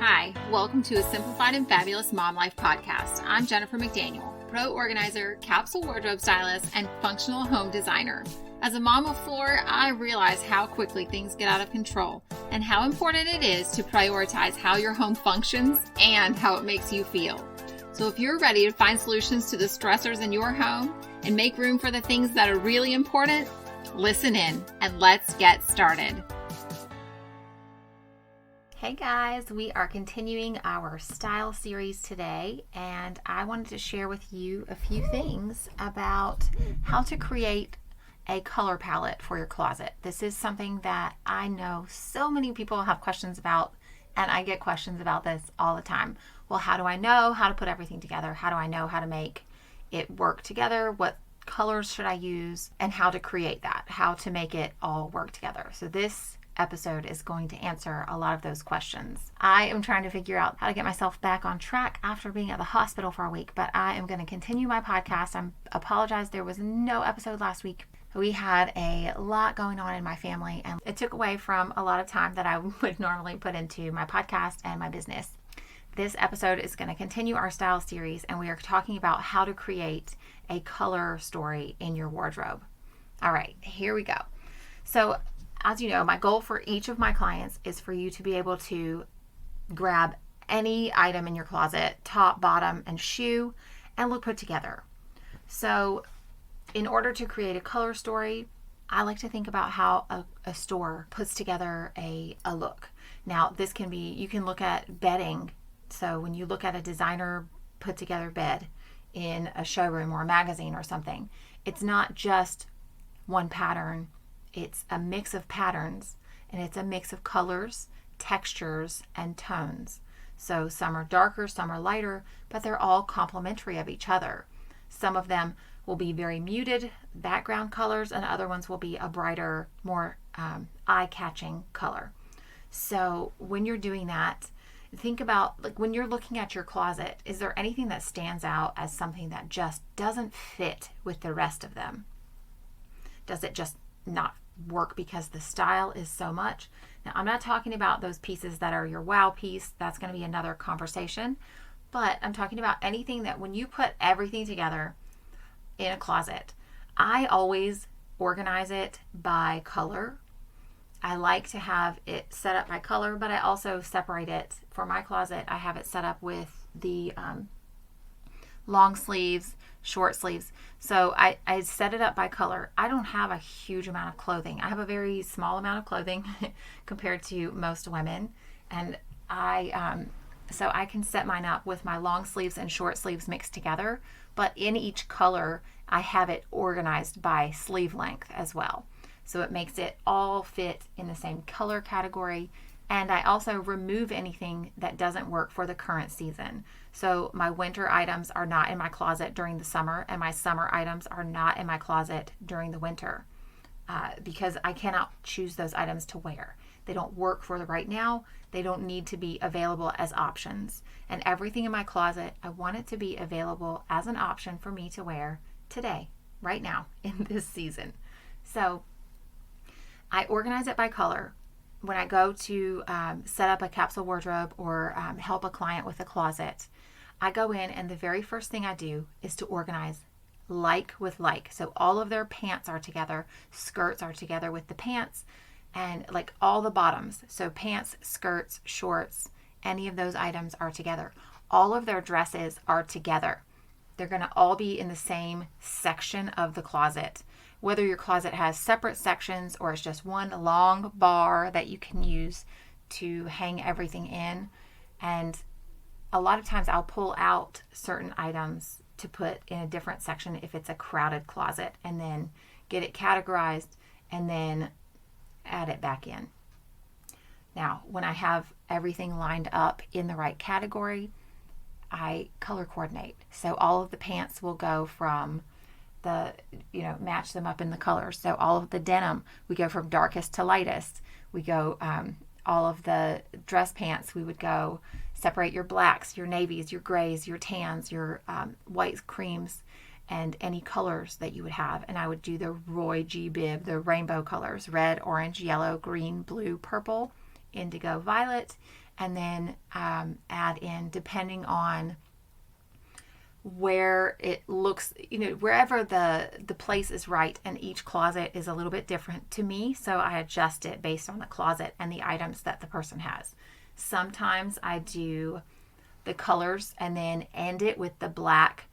Hi, welcome to a Simplified and Fabulous Mom Life podcast. I'm Jennifer McDaniel, pro organizer, capsule wardrobe stylist, and functional home designer. As a mom of four, I realize how quickly things get out of control and how important it is to prioritize how your home functions and how it makes you feel. So if you're ready to find solutions to the stressors in your home and make room for the things that are really important, listen in and let's get started. Hey guys, we are continuing our style series today, and I wanted to share with you a few things about how to create a color palette for your closet. This is something that I know so many people have questions about, and I get questions about this all the time. Well, how do I know how to put everything together? How do I know how to make it work together? What colors should I use? And how to create that, how to make it all work together. So this episode is going to answer a lot of those questions. I am trying to figure out how to get myself back on track after being at the hospital for a week, but I am going to continue my podcast. I apologize there was no episode last week. We had a lot going on in my family, and it took away from a lot of time that I would normally put into my podcast and my business. This episode is going to continue our style series, and we are talking about how to create a color story in your wardrobe. All right, here we go. So as you know, my goal for each of my clients is for you to be able to grab any item in your closet, top, bottom, and shoe, and look put together. So in order to create a color story, I like to think about how a store puts together a look. Now, this can be, you can look at bedding. So when you look at a designer put together bed in a showroom or a magazine or something, it's not just one pattern. It's a mix of patterns, and it's a mix of colors, textures, and tones. So some are darker, some are lighter, but they're all complementary of each other. Some of them will be very muted background colors, and other ones will be a brighter, more eye-catching color. So when you're doing that, think about, like, when you're looking at your closet, is there anything that stands out as something that just doesn't fit with the rest of them? Does it just not work because the style is so much? Now, I'm not talking about those pieces that are your wow piece. That's going to be another conversation. But I'm talking about anything that when you put everything together in a closet, I always organize it by color. I like to have it set up by color, but I also separate it. For my closet, I have it set up with the long sleeves, short sleeves. So I set it up by color. I don't have a huge amount of clothing. I have a very small amount of clothing compared to most women. And so I can set mine up with my long sleeves and short sleeves mixed together. But in each color, I have it organized by sleeve length as well. So it makes it all fit in the same color category. And I also remove anything that doesn't work for the current season. So my winter items are not in my closet during the summer, and my summer items are not in my closet during the winter because I cannot choose those items to wear. They don't work for the right now. They don't need to be available as options. And everything in my closet, I want it to be available as an option for me to wear today, right now, in this season. So I organize it by color. When I go to set up a capsule wardrobe or help a client with a closet, I go in and the very first thing I do is to organize like with like. So all of their pants are together, skirts are together with the pants, and like all the bottoms. So pants, skirts, shorts, any of those items are together. All of their dresses are together. They're going to all be in the same section of the closet. Whether your closet has separate sections or it's just one long bar that you can use to hang everything in. And a lot of times I'll pull out certain items to put in a different section if it's a crowded closet, and then get it categorized and then add it back in. Now, when I have everything lined up in the right category, I color coordinate. So all of the pants will go from match them up in the colors. So all of the denim, we go from darkest to lightest. We go, all of the dress pants, we would go separate your blacks, your navies, your grays, your tans, your white creams, and any colors that you would have. And I would do the Roy G. Bibb, the rainbow colors, red, orange, yellow, green, blue, purple, indigo, violet, and then add in, depending on where it looks, wherever the place is right, and each closet is a little bit different to me, so I adjust it based on the closet and the items that the person has. Sometimes I do the colors and then end it with the black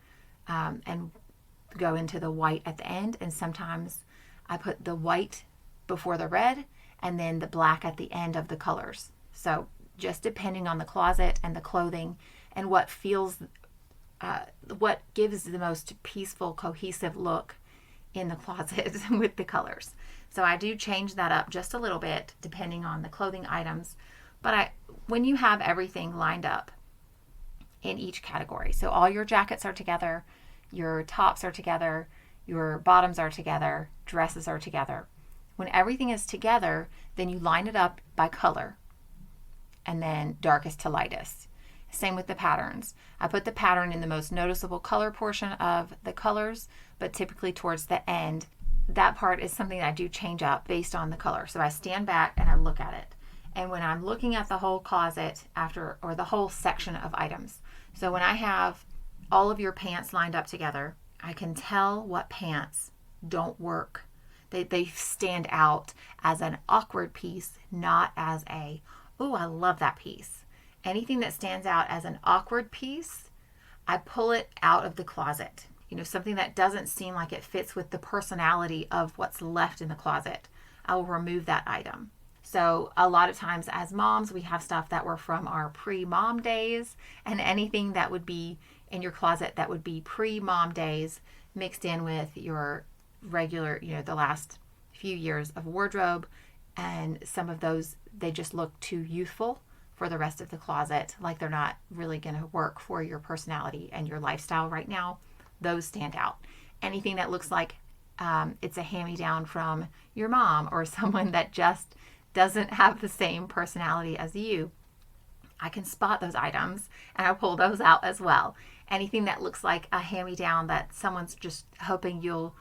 and go into the white at the end, and sometimes I put the white before the red and then the black at the end of the colors. So just depending on the closet and the clothing and what gives the most peaceful, cohesive look in the closet with the colors. So I do change that up just a little bit depending on the clothing items. But when you have everything lined up in each category, so all your jackets are together, your tops are together, your bottoms are together, dresses are together. When everything is together, then you line it up by color and then darkest to lightest. Same with the patterns. I put the pattern in the most noticeable color portion of the colors, but typically towards the end. That part is something that I do change up based on the color. So I stand back and I look at it. And when I'm looking at the whole closet or the whole section of items, so when I have all of your pants lined up together, I can tell what pants don't work. They stand out as an awkward piece, not as I love that piece. Anything that stands out as an awkward piece, I pull it out of the closet. Something that doesn't seem like it fits with the personality of what's left in the closet, I will remove that item. So a lot of times as moms, we have stuff that were from our pre-mom days, and anything that would be in your closet that would be pre-mom days mixed in with your regular, the last few years of wardrobe. And some of those, they just look too youthful for the rest of the closet, like they're not really going to work for your personality and your lifestyle right now. Those stand out. Anything that looks like it's a hand-me-down from your mom or someone that just doesn't have the same personality as you, I can spot those items and I pull those out as well. Anything that looks like a hand-me-down that someone's just hoping you'll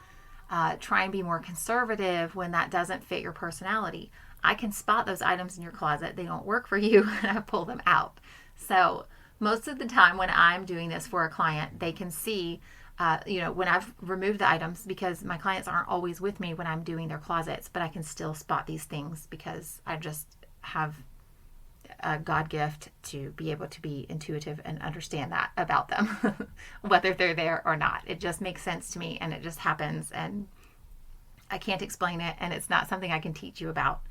try and be more conservative when that doesn't fit your personality, I can spot those items in your closet. They don't work for you, and I pull them out. So most of the time when I'm doing this for a client, they can see, when I've removed the items, because my clients aren't always with me when I'm doing their closets, but I can still spot these things because I just have a God gift to be able to be intuitive and understand that about them, whether they're there or not. It just makes sense to me, and it just happens, and I can't explain it, and it's not something I can teach you about.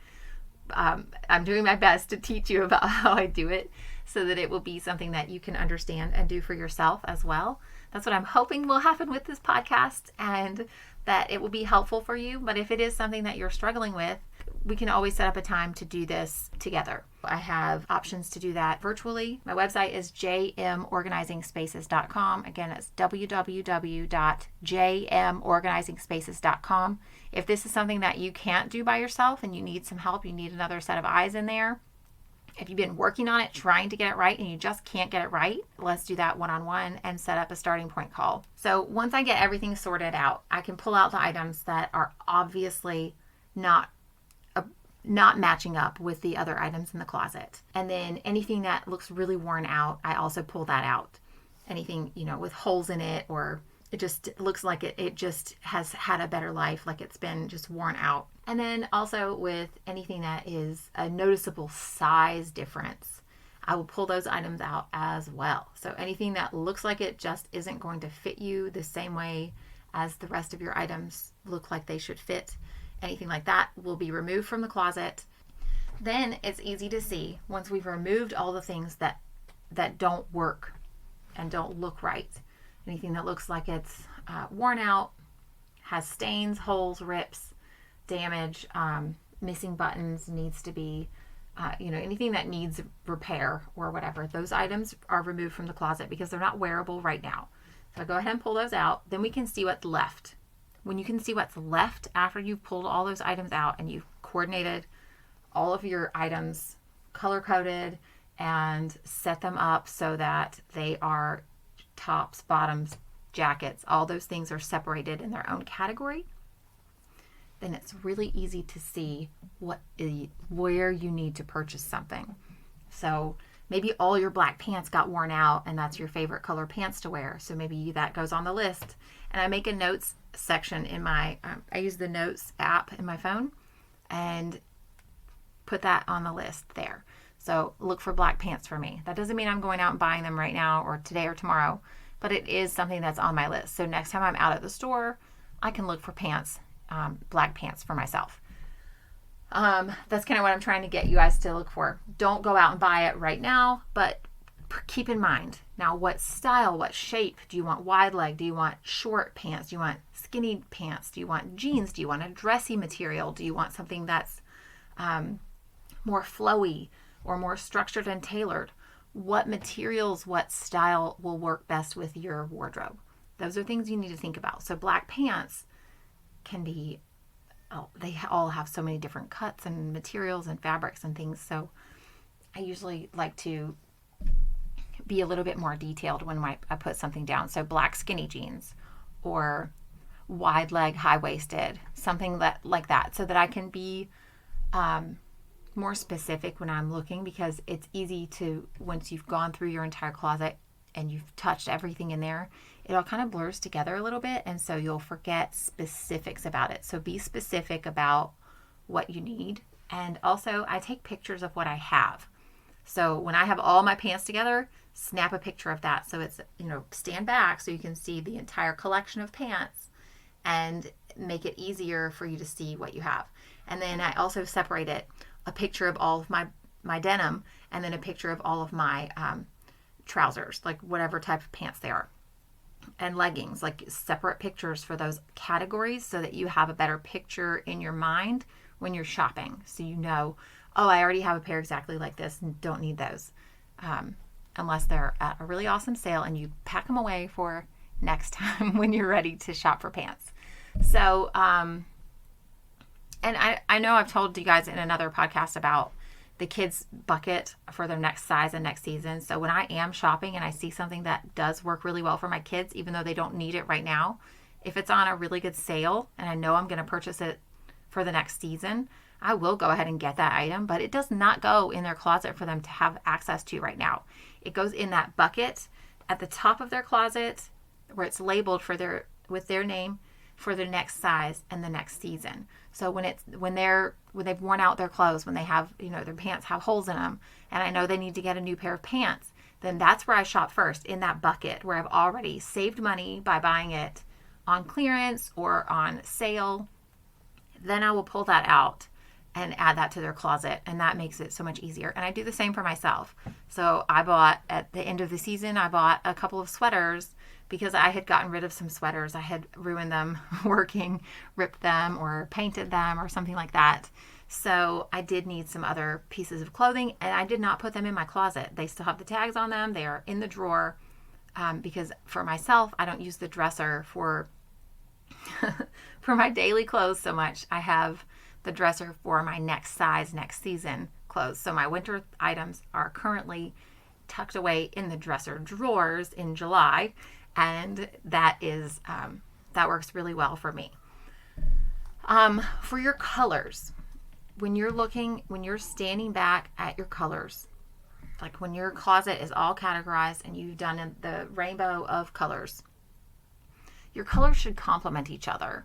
I'm doing my best to teach you about how I do it so that it will be something that you can understand and do for yourself as well. That's what I'm hoping will happen with this podcast, and that it will be helpful for you. But if it is something that you're struggling with, we can always set up a time to do this together. I have options to do that virtually. My website is jmorganizingspaces.com. Again, it's www.jmorganizingspaces.com. If this is something that you can't do by yourself and you need some help, you need another set of eyes in there, if you've been working on it, trying to get it right, and you just can't get it right, let's do that one-on-one and set up a starting point call. So once I get everything sorted out, I can pull out the items that are obviously not matching up with the other items in the closet. And then anything that looks really worn out, I also pull that out. Anything, with holes in it, or it just looks like it just has had a better life, like it's been just worn out. And then also with anything that is a noticeable size difference, I will pull those items out as well. So anything that looks like it just isn't going to fit you the same way as the rest of your items look like they should fit, anything like that will be removed from the closet. Then it's easy to see, once we've removed all the things that don't work and don't look right, anything that looks like it's worn out, has stains, holes, rips, damage, missing buttons, needs to be, anything that needs repair or whatever, those items are removed from the closet because they're not wearable right now. So I go ahead and pull those out. Then we can see what's left. When you can see what's left after you've pulled all those items out and you've coordinated all of your items, color-coded, and set them up so that they are tops, bottoms, jackets, all those things are separated in their own category, then it's really easy to see where you need to purchase something. So maybe all your black pants got worn out and that's your favorite color pants to wear. So maybe that goes on the list. And I make a notes section in my, I use the notes app in my phone and put that on the list there. So look for black pants for me. That doesn't mean I'm going out and buying them right now or today or tomorrow, but it is something that's on my list. So next time I'm out at the store, I can look for pants, black pants for myself. That's kind of what I'm trying to get you guys to look for. Don't go out and buy it right now, but keep in mind now what style, what shape. Do you want wide leg? Do you want short pants? Do you want skinny pants? Do you want jeans? Do you want a dressy material? Do you want something that's more flowy or more structured and tailored? What materials, what style will work best with your wardrobe? Those are things you need to think about. So black pants can be, they all have so many different cuts and materials and fabrics and things. So I usually like to be a little bit more detailed when I put something down. So black skinny jeans or wide leg, high waisted, something like that, so that I can be more specific when I'm looking, because it's easy to, once you've gone through your entire closet and you've touched everything in there, it all kind of blurs together a little bit, and so you'll forget specifics about it. So be specific about what you need. And also I take pictures of what I have. So when I have all my pants together, snap a picture of that. So it's, stand back so you can see the entire collection of pants and make it easier for you to see what you have. And then I also separate it, a picture of all of my denim, and then a picture of all of my trousers, like whatever type of pants they are, and leggings, like separate pictures for those categories so that you have a better picture in your mind when you're shopping. So oh, I already have a pair exactly like this and don't need those, unless they're at a really awesome sale, and you pack them away for next time when you're ready to shop for pants. So, and I know I've told you guys in another podcast about the kids' bucket for their next size and next season. So when I am shopping and I see something that does work really well for my kids, even though they don't need it right now, if it's on a really good sale and I know I'm going to purchase it for the next season, I will go ahead and get that item, but it does not go in their closet for them to have access to right now. It goes in that bucket at the top of their closet where it's labeled with their name for their next size and the next season. So when they've worn out their clothes, when they have, their pants have holes in them, and I know they need to get a new pair of pants, then that's where I shop first, in that bucket where I've already saved money by buying it on clearance or on sale. Then I will pull that out and add that to their closet, and that makes it so much easier. And I do the same for myself. So at the end of the season, I bought a couple of sweaters because I had gotten rid of some sweaters. I had ruined them working, ripped them or painted them or something like that. So I did need some other pieces of clothing, and I did not put them in my closet. They still have the tags on them. They are in the drawer, because for myself, I don't use the dresser for my daily clothes so much. I have the dresser for my next size, next season clothes. So my winter items are currently tucked away in the dresser drawers in July, and that works really well for me. For your colors, when you're standing back at your colors, like when your closet is all categorized and you've done the rainbow of colors, your colors should complement each other.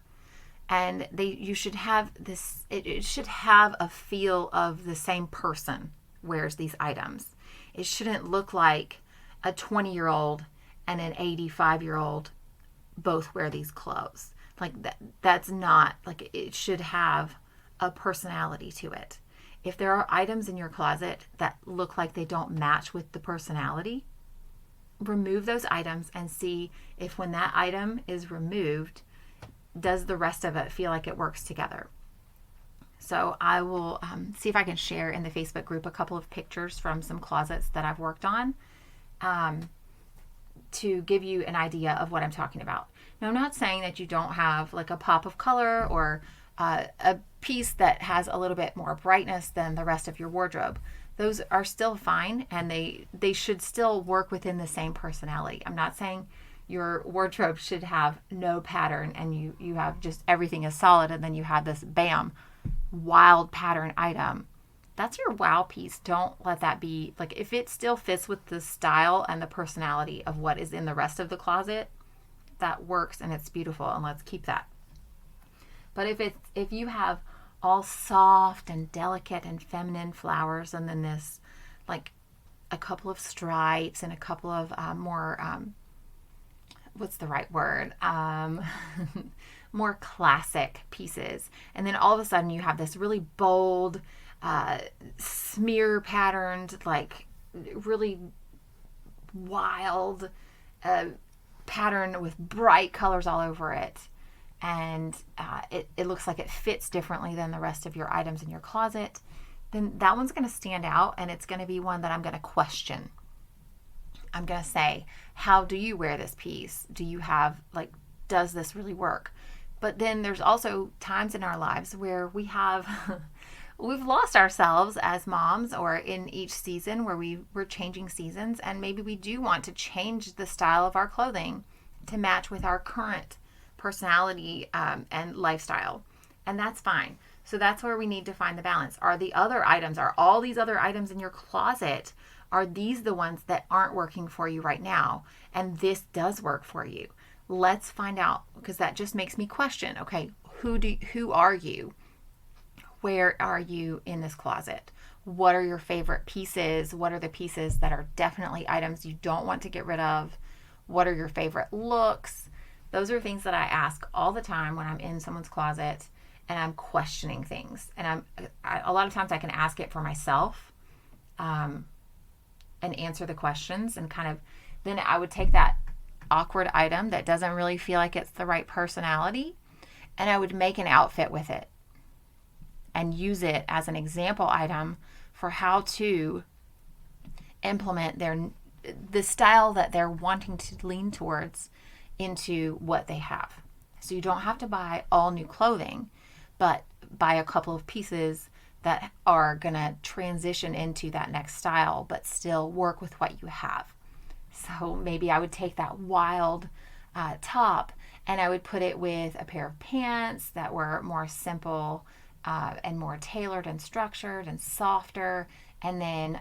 And you should have this, it should have a feel of the same person wears these items. It shouldn't look like a 20-year-old and an 85-year-old both wear these clothes. Like that's not, like, it should have a personality to it. If there are items in your closet that look like they don't match with the personality, remove those items and see if when that item is removed, does the rest of it feel like it works together. So I will see if I can share in the Facebook group a couple of pictures from some closets that I've worked on to give you an idea of what I'm talking about. Now, I'm not saying that you don't have like a pop of color or a piece that has a little bit more brightness than the rest of your wardrobe. Those are still fine, and they should still work within the same personality. I'm not saying your wardrobe should have no pattern and you have just everything is solid, and then you have this bam wild pattern item that's your wow piece. Don't let that be, like, if it still fits with the style and the personality of what is in the rest of the closet, that works and it's beautiful, and let's keep that. But if you have all soft and delicate and feminine flowers, and then this, like, a couple of stripes and a couple of more what's the right word, more classic pieces, and then all of a sudden you have this really bold smear patterned, like really wild pattern with bright colors all over it, and it looks like it fits differently than the rest of your items in your closet, then that one's going to stand out, and it's going to be one that I'm going to question. I'm going to say, how do you wear this piece? Do you have, like, does this really work? But then there's also times in our lives where we've lost ourselves as moms, or in each season where we're changing seasons, and maybe we do want to change the style of our clothing to match with our current personality and lifestyle. And that's fine. So that's where we need to find the balance. Are all these other items in your closet, are these the ones that aren't working for you right now? And this does work for you. Let's find out, because that just makes me question, okay, who are you? Where are you in this closet? What are your favorite pieces? What are the pieces that are definitely items you don't want to get rid of? What are your favorite looks? Those are things that I ask all the time when I'm in someone's closet and I'm questioning things. And a lot of times I can ask it for myself and answer the questions, and kind of, then I would take that awkward item that doesn't really feel like it's the right personality, and I would make an outfit with it and use it as an example item for how to implement the style that they're wanting to lean towards into what they have. So you don't have to buy all new clothing, but buy a couple of pieces that are going to transition into that next style, but still work with what you have. So maybe I would take that wild top, and I would put it with a pair of pants that were more simple and more tailored and structured and softer, and then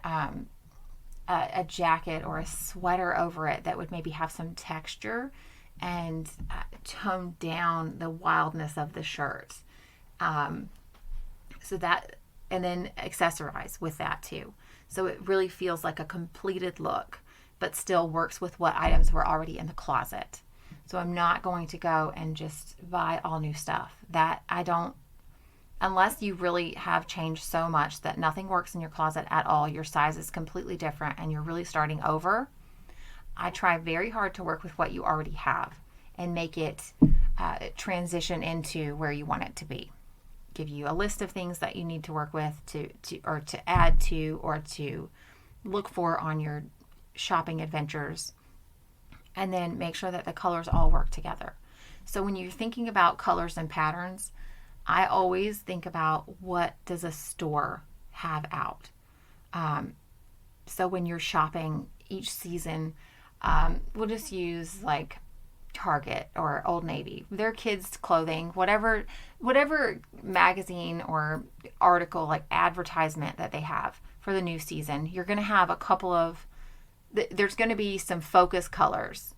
a jacket or a sweater over it that would maybe have some texture and tone down the wildness of the shirt. So that, and then accessorize with that too. So it really feels like a completed look, but still works with what items were already in the closet. So I'm not going to go and just buy all new stuff. That I don't, unless you really have changed so much that nothing works in your closet at all, your size is completely different, and you're really starting over. I try very hard to work with what you already have and make it transition into where you want it to be. Give you a list of things that you need to work with to add to, or to look for on your shopping adventures, and then make sure that the colors all work together. So when you're thinking about colors and patterns, I always think about, what does a store have out? So when you're shopping each season, we'll just use like Target or Old Navy, their kids' clothing, whatever magazine or article, like advertisement that they have for the new season, you're going to have a couple of, there's going to be some focus colors,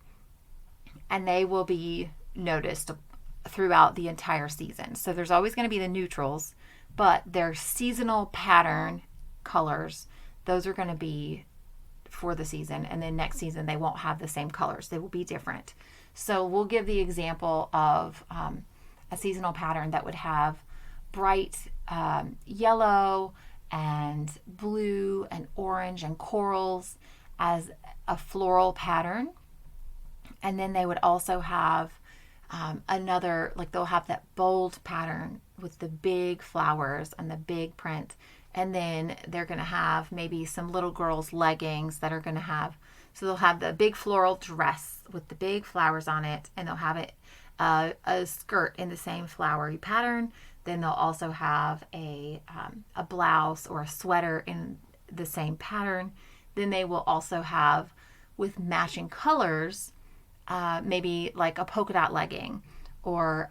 and they will be noticed throughout the entire season. So there's always going to be the neutrals, but their seasonal pattern colors, those are going to be for the season, and then next season they won't have the same colors. They will be different. So we'll give the example of a seasonal pattern that would have bright yellow and blue and orange and corals as a floral pattern. And then they would also have another, like they'll have that bold pattern with the big flowers and the big print. And then they're going to have maybe some little girls' leggings that are going to have, so they'll have the big floral dress with the big flowers on it, and they'll have it a skirt in the same flowery pattern. Then they'll also have a blouse or a sweater in the same pattern. Then they will also have, with matching colors, maybe like a polka dot legging, or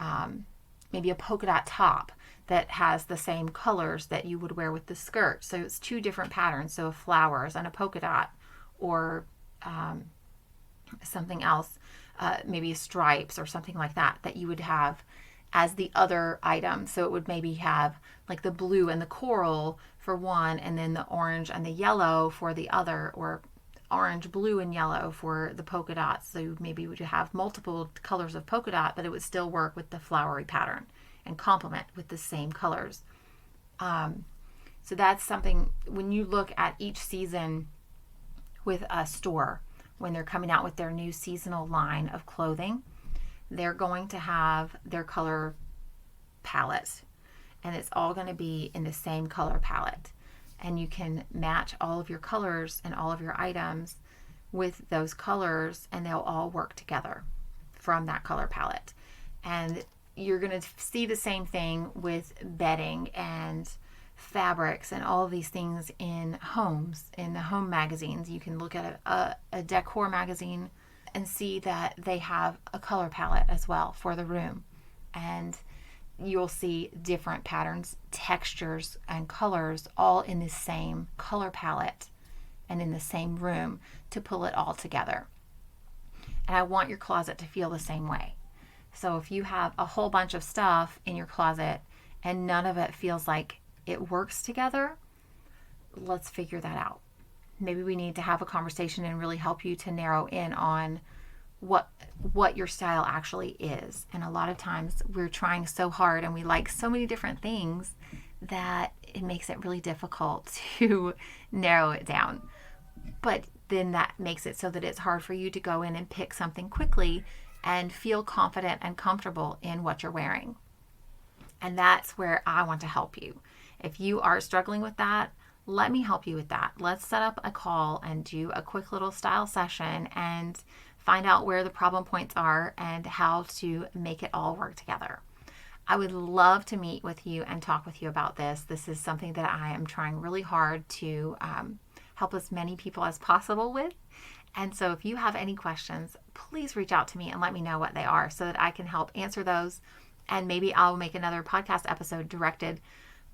maybe a polka dot top that has the same colors that you would wear with the skirt. So it's 2 different patterns, so flowers and a polka dot, or something else, maybe stripes or something like that, that you would have as the other item. So it would maybe have like the blue and the coral for one, and then the orange and the yellow for the other, or orange, blue, and yellow for the polka dots. So maybe you would have multiple colors of polka dot, but it would still work with the flowery pattern and complement with the same colors. So that's something, when you look at each season with a store, when they're coming out with their new seasonal line of clothing, they're going to have their color palette, and it's all going to be in the same color palette. And you can match all of your colors and all of your items with those colors, and they'll all work together from that color palette. And you're going to see the same thing with bedding and fabrics and all of these things in homes, in the home magazines. You can look at a decor magazine and see that they have a color palette as well for the room. And you'll see different patterns, textures, and colors all in the same color palette and in the same room to pull it all together. And I want your closet to feel the same way. So if you have a whole bunch of stuff in your closet and none of it feels like it works together, let's figure that out. Maybe we need to have a conversation and really help you to narrow in on what your style actually is. And a lot of times we're trying so hard and we like so many different things that it makes it really difficult to narrow it down. But then that makes it so that it's hard for you to go in and pick something quickly and feel confident and comfortable in what you're wearing. And that's where I want to help you. If you are struggling with that, let me help you with that. Let's set up a call and do a quick little style session and find out where the problem points are and how to make it all work together. I would love to meet with you and talk with you about this. This is something that I am trying really hard to help as many people as possible with. And so if you have any questions, please reach out to me and let me know what they are so that I can help answer those. And maybe I'll make another podcast episode directed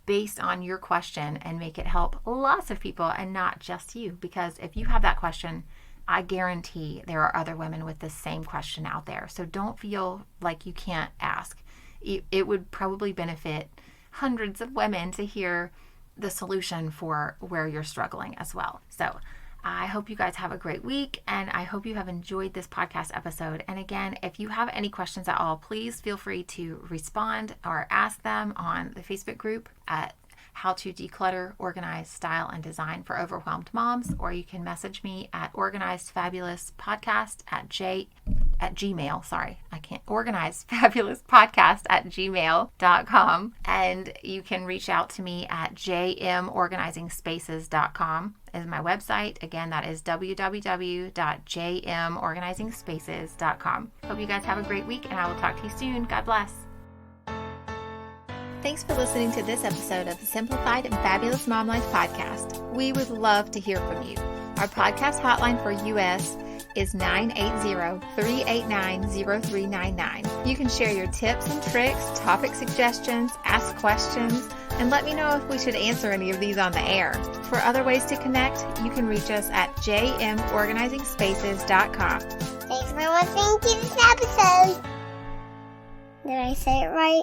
based on your question and make it help lots of people and not just you. Because if you have that question, I guarantee there are other women with the same question out there. So don't feel like you can't ask. It would probably benefit hundreds of women to hear the solution for where you're struggling as well. So I hope you guys have a great week, and I hope you have enjoyed this podcast episode. And again, if you have any questions at all, please feel free to respond or ask them on the Facebook group at How to Declutter, Organize, Style, and Design for Overwhelmed Moms, or you can message me at organizedfabulouspodcast at gmail. Sorry, I can't. organizedfabulouspodcast@gmail.com. And you can reach out to me at jmorganizingspaces.com is my website. Again, that is www.jmorganizingspaces.com. Hope you guys have a great week, and I will talk to you soon. God bless. Thanks for listening to this episode of the Simplified and Fabulous Mom Life podcast. We would love to hear from you. Our podcast hotline for US is 980-389-0399. You can share your tips and tricks, topic suggestions, ask questions, and let me know if we should answer any of these on the air. For other ways to connect, you can reach us at jmorganizingspaces.com. Thanks for listening to this episode. Did I say it right?